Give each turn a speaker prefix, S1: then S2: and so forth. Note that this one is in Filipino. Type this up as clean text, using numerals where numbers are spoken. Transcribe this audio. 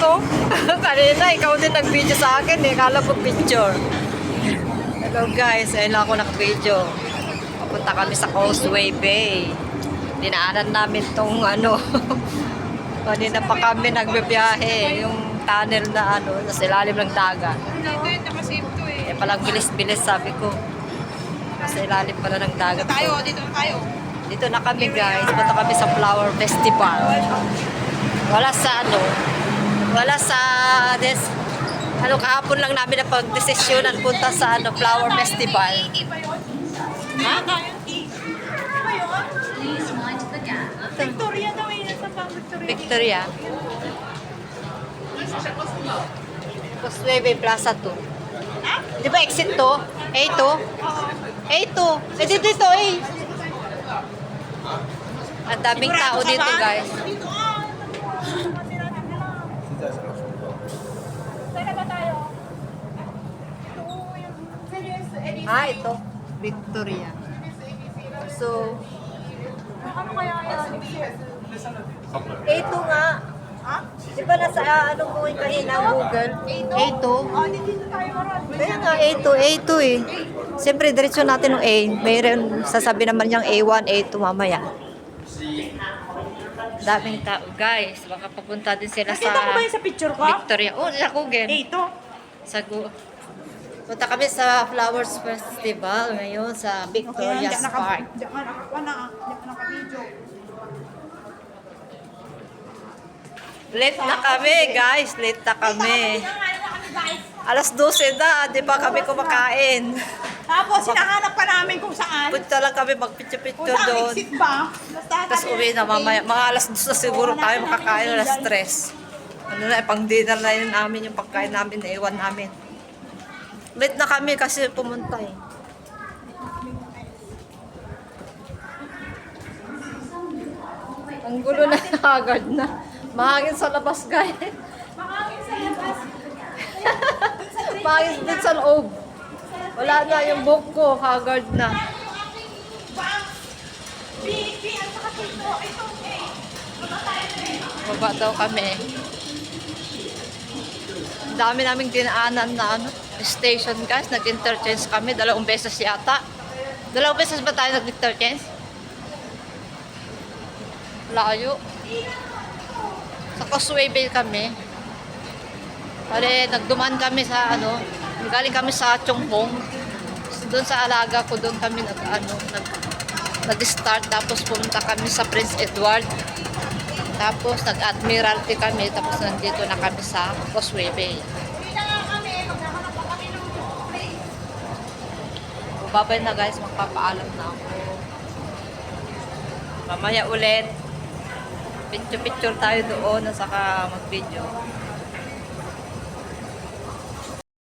S1: oh. Kanina, ikaw din nag-video sa akin eh. Kala ko picture. Hello guys, ayun lang ako nag-video. Papunta kami sa Causeway Bay. Dinaanan namin tong ano. Kanina pa kami nagbibiyahe. Yung tunnel na ano, sa ilalim ng dagat.
S2: Ito yung nakasave to eh.
S1: Eh palang bilis-bilis sabi ko. Sa ilalim pala ng dagat.
S2: Dito na tayo.
S1: Dito na kami guys. Punta kami sa Flower Festival. Wala sa ano. Wala sa ano, kahapon lang namin na pag-desisyonan punta sa ano, Flower Festival.
S2: Iba yun? Ha? Iba yun? Victoria daw eh. Nasa pang Victoria.
S1: Victoria. Causeway Bay Plaza 2. Di ba exit to? A2? A2. Eh dito eh. Ang daming tao dito guys.
S2: Dito Saan ba tayo?
S1: Ito. Victoria. So,
S2: Ano kaya yan?
S1: A2 nga.
S2: Ha?
S1: Di ba nasa anong buhay kanina Google? A2.
S2: Dito tayo marami.
S1: Kaya nga A2 eh. Siyempre, diretso natin ng A. Mayroon sasabi naman niyang A1, A2 mamaya. Daming tao. Guys, baka papunta din sila
S2: Nakita mo
S1: sa
S2: ba yung sa picture ko?
S1: Victoria. Oh, sa Google.
S2: Ito.
S1: Sa Punta kami sa Flowers Festival ngayon sa Victoria's Park.
S2: Diyan ka naka-video.
S1: Late na kami, guys. Late na kami. Alas 12 na, di ba kami kumakain?
S2: Tapos hinahanap pa namin kung saan.
S1: Punta lang kami
S2: Kung
S1: magpicture-picture
S2: saan
S1: doon.
S2: exit ba? Basta
S1: Tapos uwi na mamaya. Mga alas 2 na siguro tayo makakain, alas 3. Ano na, pang dinner na yun namin, yung pagkain namin, naiwan namin. Late na kami kasi pumunta eh. Ang gulo na agad na. Mahangin sa labas, guys.
S2: Makakit sa labas.
S1: Mahangin din sa loob. Wala na yung buhok ko, haggard na.
S2: B, at saka ito. Ito, eh.
S1: Baba daw kami. Ang dami naming dinaanan na ano, station guys. Nag-interchange kami. 2 beses yata. 2 beses ba tayo nag-interchange? Layo. Sa Causeway Bay kami. Pare, nagdumaan kami sa ano, galing kami sa Chongpong. Doon sa alaga ko, doon kami nag-start. Tapos pumunta kami sa Prince Edward. Tapos nag-Admiralty kami. Tapos nandito na kami sa Causeway Bay. Babay na guys, magpapaalam na ako. Mamaya ulit. Picture-picture tayo doon at saka mag-video.